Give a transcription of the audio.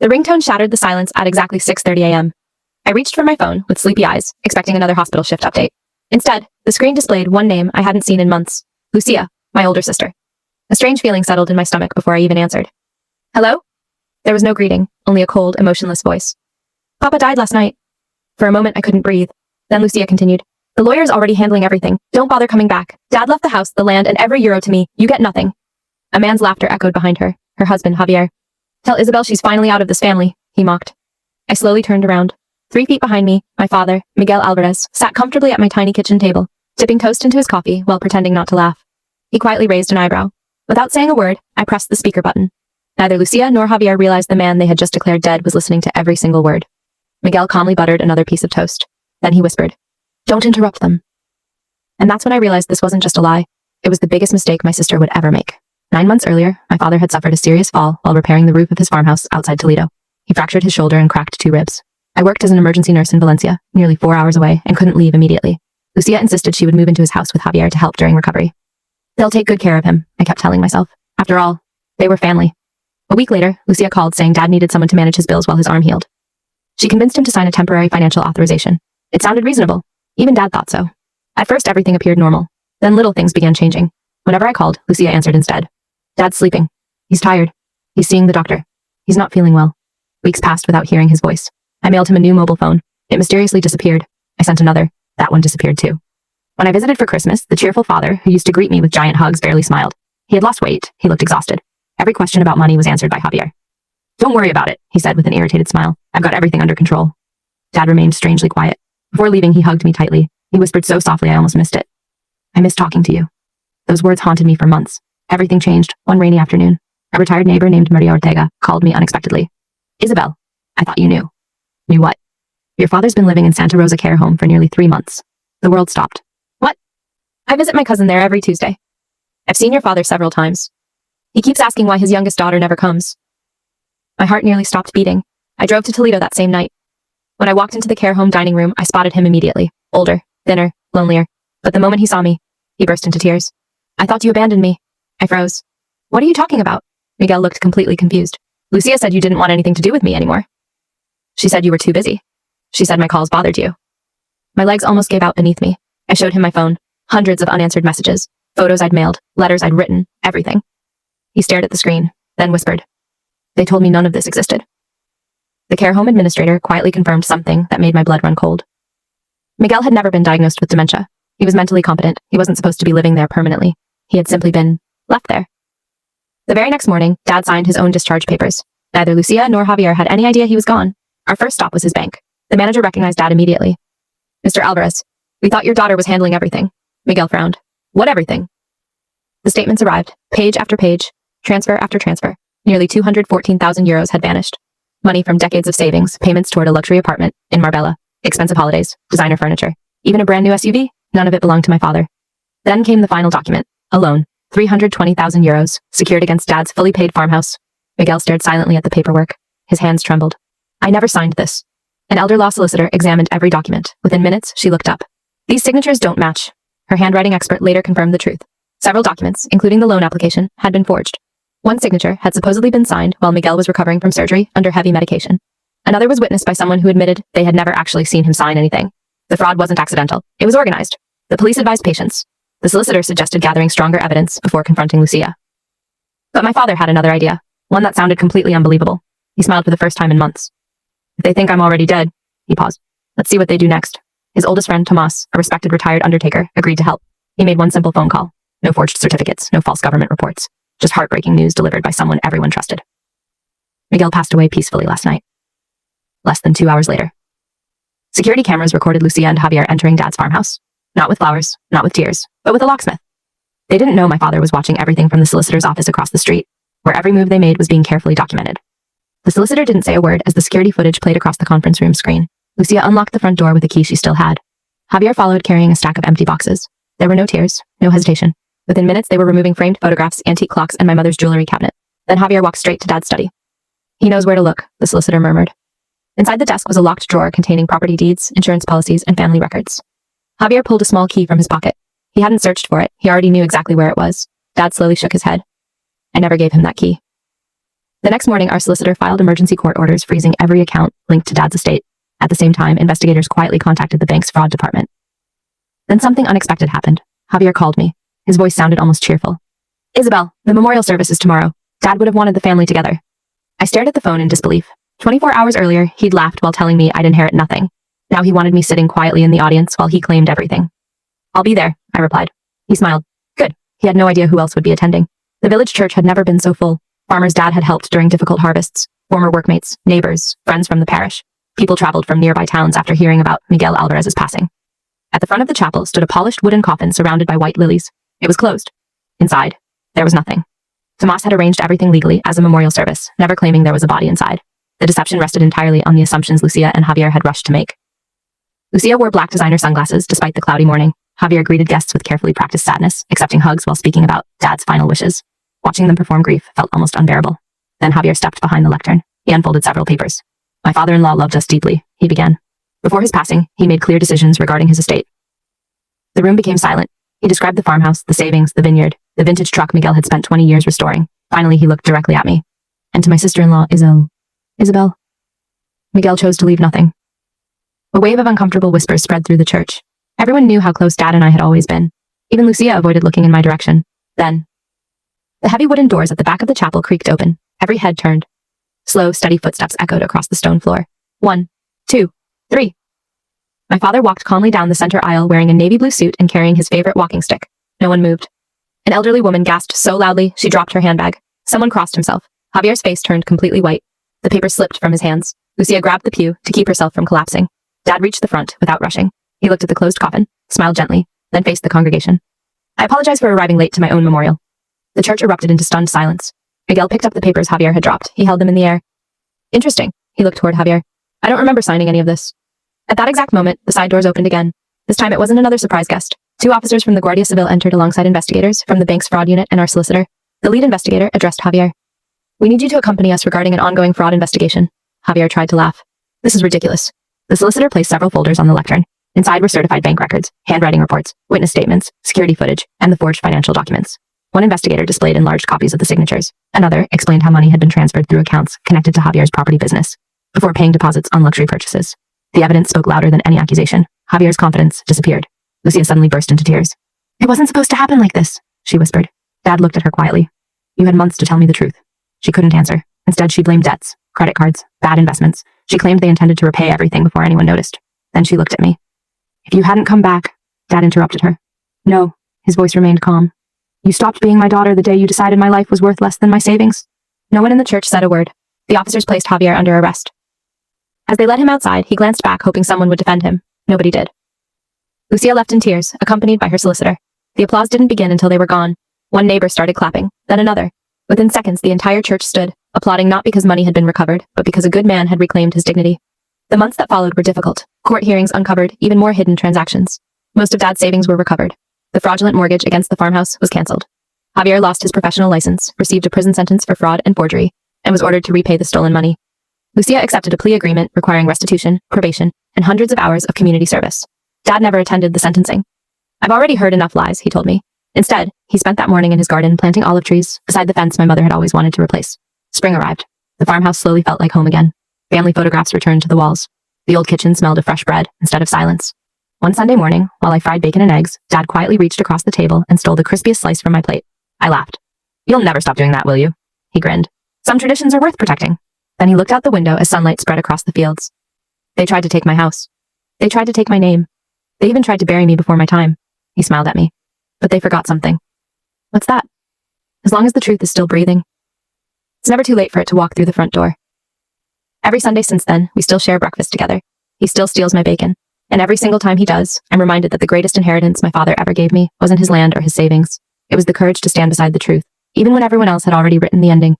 The ringtone shattered the silence at exactly 6:30 a.m. I reached for my phone with sleepy eyes, expecting another hospital shift update. Instead, the screen displayed one name I hadn't seen in months. Lucia, my older sister. A strange feeling settled in my stomach before I even answered. Hello? There was no greeting, only a cold, emotionless voice. Papa died last night. For a moment, I couldn't breathe. Then Lucia continued. The lawyer's already handling everything. Don't bother coming back. Dad left the house, the land, and every euro to me. You get nothing. A man's laughter echoed behind her husband, Javier. Tell Isabel she's finally out of this family, he mocked. I slowly turned around. 3 feet behind me, my father, Miguel Alvarez, sat comfortably at my tiny kitchen table, dipping toast into his coffee while pretending not to laugh. He quietly raised an eyebrow. Without saying a word, I pressed the speaker button. Neither Lucia nor Javier realized the man they had just declared dead was listening to every single word. Miguel calmly buttered another piece of toast. Then he whispered, Don't interrupt them. And that's when I realized this wasn't just a lie. It was the biggest mistake my sister would ever make. 9 months earlier, my father had suffered a serious fall while repairing the roof of his farmhouse outside Toledo. He fractured his shoulder and cracked 2 ribs. I worked as an emergency nurse in Valencia, nearly 4 hours away, and couldn't leave immediately. Lucia insisted she would move into his house with Javier to help during recovery. They'll take good care of him, I kept telling myself. After all, they were family. A week later, Lucia called saying Dad needed someone to manage his bills while his arm healed. She convinced him to sign a temporary financial authorization. It sounded reasonable. Even Dad thought so. At first, everything appeared normal. Then little things began changing. Whenever I called, Lucia answered instead. Dad's sleeping. He's tired. He's seeing the doctor. He's not feeling well. Weeks passed without hearing his voice. I mailed him a new mobile phone. It mysteriously disappeared. I sent another. That one disappeared too. When I visited for Christmas, the cheerful father, who used to greet me with giant hugs, barely smiled. He had lost weight. He looked exhausted. Every question about money was answered by Javier. Don't worry about it, he said with an irritated smile. I've got everything under control. Dad remained strangely quiet. Before leaving, he hugged me tightly. He whispered so softly I almost missed it. I miss talking to you. Those words haunted me for months. Everything changed one rainy afternoon. A retired neighbor named Maria Ortega called me unexpectedly. Isabel, I thought you knew. Knew what? Your father's been living in Santa Rosa care home for nearly 3 months. The world stopped. What? I visit my cousin there every Tuesday. I've seen your father several times. He keeps asking why his youngest daughter never comes. My heart nearly stopped beating. I drove to Toledo that same night. When I walked into the care home dining room, I spotted him immediately. Older, thinner, lonelier. But the moment he saw me, he burst into tears. I thought you abandoned me. I froze. What are you talking about? Miguel looked completely confused. Lucia said you didn't want anything to do with me anymore. She said you were too busy. She said my calls bothered you. My legs almost gave out beneath me. I showed him my phone. Hundreds of unanswered messages. Photos I'd mailed. Letters I'd written. Everything. He stared at the screen, then whispered. They told me none of this existed. The care home administrator quietly confirmed something that made my blood run cold. Miguel had never been diagnosed with dementia. He was mentally competent. He wasn't supposed to be living there permanently. He had simply been left there. The very next morning, Dad signed his own discharge papers. Neither Lucia nor Javier had any idea he was gone. Our first stop was his bank. The manager recognized Dad immediately. Mr. Alvarez, we thought your daughter was handling everything. Miguel frowned. What everything? The statements arrived, page after page, transfer after transfer. Nearly 214,000 euros had vanished. Money from decades of savings, payments toward a luxury apartment in Marbella, expensive holidays, designer furniture, even a brand new SUV. None of it belonged to my father. Then came the final document, a loan, 320,000 euros, secured against Dad's fully paid farmhouse. Miguel stared silently at the paperwork. His hands trembled. I never signed this. An elder law solicitor examined every document. Within minutes, she looked up. These signatures don't match. Her handwriting expert later confirmed the truth. Several documents, including the loan application, had been forged. One signature had supposedly been signed while Miguel was recovering from surgery under heavy medication. Another was witnessed by someone who admitted they had never actually seen him sign anything. The fraud wasn't accidental. It was organized. The police advised patience. The solicitor suggested gathering stronger evidence before confronting Lucia. But my father had another idea, one that sounded completely unbelievable. He smiled for the first time in months. If they think I'm already dead, he paused. Let's see what they do next. His oldest friend, Tomas, a respected retired undertaker, agreed to help. He made one simple phone call. No forged certificates, no false government reports. Just heartbreaking news delivered by someone everyone trusted. Miguel passed away peacefully last night. Less than 2 hours later. Security cameras recorded Lucia and Javier entering Dad's farmhouse. Not with flowers, not with tears, but with a locksmith. They didn't know my father was watching everything from the solicitor's office across the street, where every move they made was being carefully documented. The solicitor didn't say a word as the security footage played across the conference room screen. Lucia unlocked the front door with a key she still had. Javier followed carrying a stack of empty boxes. There were no tears, no hesitation. Within minutes, they were removing framed photographs, antique clocks, and my mother's jewelry cabinet. Then Javier walked straight to Dad's study. He knows where to look, the solicitor murmured. Inside the desk was a locked drawer containing property deeds, insurance policies, and family records. Javier pulled a small key from his pocket. He hadn't searched for it. He already knew exactly where it was. Dad slowly shook his head. I never gave him that key. The next morning, our solicitor filed emergency court orders freezing every account linked to Dad's estate. At the same time, investigators quietly contacted the bank's fraud department. Then something unexpected happened. Javier called me. His voice sounded almost cheerful. "Isabel, the memorial service is tomorrow. Dad would have wanted the family together." I stared at the phone in disbelief. 24 hours earlier, he'd laughed while telling me I'd inherit nothing. Now he wanted me sitting quietly in the audience while he claimed everything. "I'll be there," I replied. He smiled. Good. He had no idea who else would be attending. The village church had never been so full. Farmers Dad had helped during difficult harvests. Former workmates, neighbors, friends from the parish. People traveled from nearby towns after hearing about Miguel Alvarez's passing. At the front of the chapel stood a polished wooden coffin surrounded by white lilies. It was closed. Inside, there was nothing. Tomas had arranged everything legally as a memorial service, never claiming there was a body inside. The deception rested entirely on the assumptions Lucia and Javier had rushed to make. Lucia wore black designer sunglasses despite the cloudy morning. Javier greeted guests with carefully practiced sadness, accepting hugs while speaking about Dad's final wishes. Watching them perform grief felt almost unbearable. Then Javier stepped behind the lectern. He unfolded several papers. "My father-in-law loved us deeply," he began. Before his passing, he made clear decisions regarding his estate. The room became silent. He described the farmhouse, the savings, the vineyard, the vintage truck Miguel had spent 20 years restoring. Finally, he looked directly at me. "And to my sister-in-law, Isabel." Miguel chose to leave nothing. A wave of uncomfortable whispers spread through the church. Everyone knew how close Dad and I had always been. Even Lucia avoided looking in my direction. Then, the heavy wooden doors at the back of the chapel creaked open. Every head turned. Slow, steady footsteps echoed across the stone floor. 1, 2, 3. My father walked calmly down the center aisle wearing a navy blue suit and carrying his favorite walking stick. No one moved. An elderly woman gasped so loudly she dropped her handbag. Someone crossed himself. Javier's face turned completely white. The paper slipped from his hands. Lucia grabbed the pew to keep herself from collapsing. Dad reached the front without rushing. He looked at the closed coffin, smiled gently, then faced the congregation. "I apologize for arriving late to my own memorial." The church erupted into stunned silence. Miguel picked up the papers Javier had dropped. He held them in the air. "Interesting." He looked toward Javier. "I don't remember signing any of this." At that exact moment, the side doors opened again. This time it wasn't another surprise guest. 2 officers from the Guardia Civil entered alongside investigators from the bank's fraud unit and our solicitor. The lead investigator addressed Javier. "We need you to accompany us regarding an ongoing fraud investigation." Javier tried to laugh. "This is ridiculous." The solicitor placed several folders on the lectern. Inside were certified bank records, handwriting reports, witness statements, security footage, and the forged financial documents. One investigator displayed enlarged copies of the signatures. Another explained how money had been transferred through accounts connected to Javier's property business before paying deposits on luxury purchases. The evidence spoke louder than any accusation. Javier's confidence disappeared. Lucia suddenly burst into tears. "It wasn't supposed to happen like this," she whispered. Dad looked at her quietly. "You had months to tell me the truth." She couldn't answer. Instead, she blamed debts, credit cards, bad investments. She claimed they intended to repay everything before anyone noticed. Then she looked at me. "If you hadn't come back," Dad interrupted her. "No," his voice remained calm. "You stopped being my daughter the day you decided my life was worth less than my savings." No one in the church said a word. The officers placed Javier under arrest. As they led him outside, he glanced back, hoping someone would defend him. Nobody did. Lucia left in tears, accompanied by her solicitor. The applause didn't begin until they were gone. One neighbor started clapping, then another. Within seconds, the entire church stood, applauding not because money had been recovered, but because a good man had reclaimed his dignity. The months that followed were difficult. Court hearings uncovered even more hidden transactions. Most of Dad's savings were recovered. The fraudulent mortgage against the farmhouse was cancelled. Javier lost his professional license, received a prison sentence for fraud and forgery, and was ordered to repay the stolen money. Lucia accepted a plea agreement requiring restitution, probation, and hundreds of hours of community service. Dad never attended the sentencing. "I've already heard enough lies," he told me. Instead, he spent that morning in his garden planting olive trees beside the fence my mother had always wanted to replace. Spring arrived. The farmhouse slowly felt like home again. Family photographs returned to the walls. The old kitchen smelled of fresh bread instead of silence. One Sunday morning, while I fried bacon and eggs, Dad quietly reached across the table and stole the crispiest slice from my plate. I laughed. "You'll never stop doing that, will you?" He grinned. "Some traditions are worth protecting." Then he looked out the window as sunlight spread across the fields. "They tried to take my house. They tried to take my name. They even tried to bury me before my time." He smiled at me. "But they forgot something." "What's that?" "As long as the truth is still breathing, it's never too late for it to walk through the front door." Every Sunday since then, we still share breakfast together. He still steals my bacon. And every single time he does, I'm reminded that the greatest inheritance my father ever gave me wasn't his land or his savings. It was the courage to stand beside the truth, even when everyone else had already written the ending.